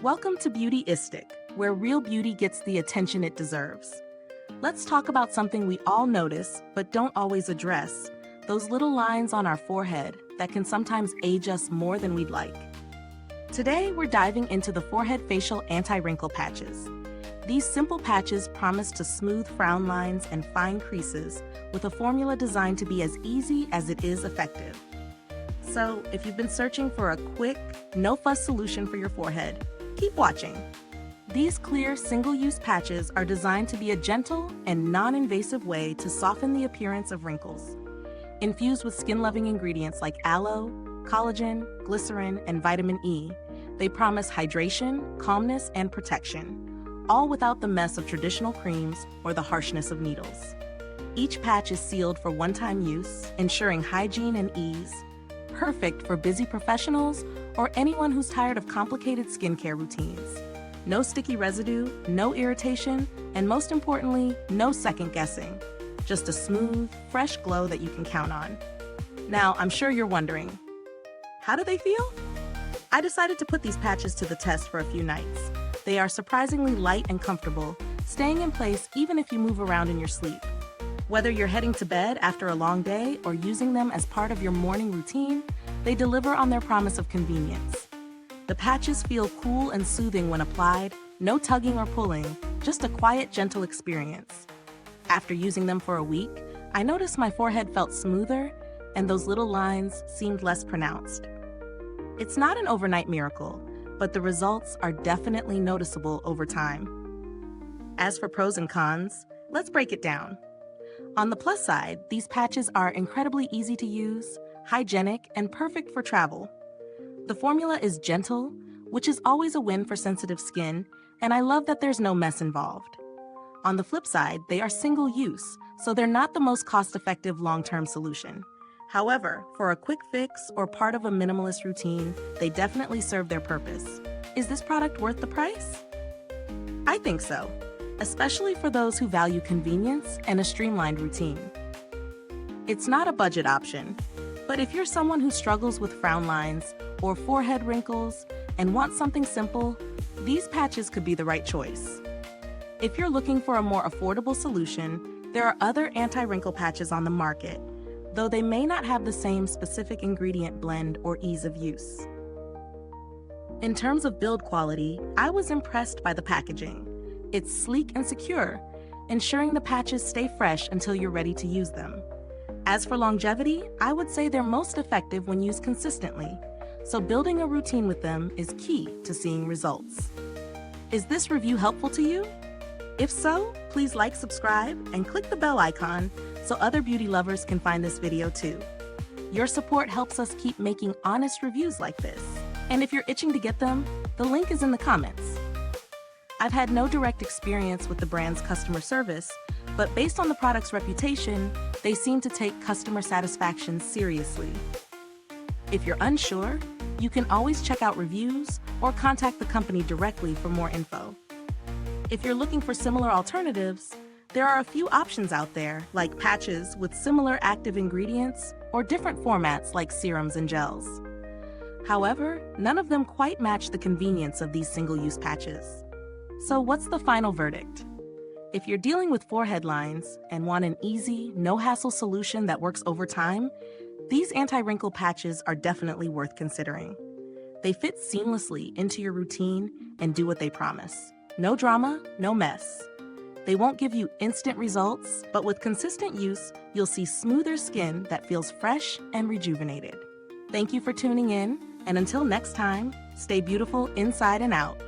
Welcome to Beautyistic, where real beauty gets the attention it deserves. Let's talk about something we all notice, but don't always address, those little lines on our forehead that can sometimes age us more than we'd like. Today, we're diving into the Forehead Facial Anti-Wrinkle Patches. These simple patches promise to smooth frown lines and fine creases with a formula designed to be as easy as it is effective. So, if you've been searching for a quick, no-fuss solution for your forehead, keep watching. These clear, single-use patches are designed to be a gentle and non-invasive way to soften the appearance of wrinkles. Infused with skin-loving ingredients like aloe, collagen, glycerin, and vitamin E, they promise hydration, calmness, and protection, all without the mess of traditional creams or the harshness of needles. Each patch is sealed for one-time use, ensuring hygiene and ease, perfect for busy professionals or anyone who's tired of complicated skincare routines. No sticky residue, no irritation, and most importantly, no second guessing. Just a smooth, fresh glow that you can count on. Now, I'm sure you're wondering, how do they feel? I decided to put these patches to the test for a few nights. They are surprisingly light and comfortable, staying in place even if you move around in your sleep. Whether you're heading to bed after a long day or using them as part of your morning routine, they deliver on their promise of convenience. The patches feel cool and soothing when applied, no tugging or pulling, just a quiet, gentle experience. After using them for a week, I noticed my forehead felt smoother and those little lines seemed less pronounced. It's not an overnight miracle, but the results are definitely noticeable over time. As for pros and cons, let's break it down. On the plus side, these patches are incredibly easy to use, hygienic, and perfect for travel. The formula is gentle, which is always a win for sensitive skin, and I love that there's no mess involved. On the flip side, they are single-use, so they're not the most cost-effective long-term solution. However, for a quick fix or part of a minimalist routine, they definitely serve their purpose. Is this product worth the price? I think so, especially for those who value convenience and a streamlined routine. It's not a budget option, but if you're someone who struggles with frown lines or forehead wrinkles and wants something simple, these patches could be the right choice. If you're looking for a more affordable solution, there are other anti-wrinkle patches on the market, though they may not have the same specific ingredient blend or ease of use. In terms of build quality, I was impressed by the packaging. It's sleek and secure, ensuring the patches stay fresh until you're ready to use them. As for longevity, I would say they're most effective when used consistently, so building a routine with them is key to seeing results. Is this review helpful to you? If so, please like, subscribe, and click the bell icon so other beauty lovers can find this video too. Your support helps us keep making honest reviews like this. And if you're itching to get them, the link is in the comments. I've had no direct experience with the brand's customer service, but based on the product's reputation, they seem to take customer satisfaction seriously. If you're unsure, you can always check out reviews or contact the company directly for more info. If you're looking for similar alternatives, there are a few options out there, like patches with similar active ingredients or different formats like serums and gels. However, none of them quite match the convenience of these single-use patches. So what's the final verdict? If you're dealing with forehead lines and want an easy, no-hassle solution that works over time, these anti-wrinkle patches are definitely worth considering. They fit seamlessly into your routine and do what they promise. No drama, no mess. They won't give you instant results, but with consistent use, you'll see smoother skin that feels fresh and rejuvenated. Thank you for tuning in, and until next time, stay beautiful inside and out.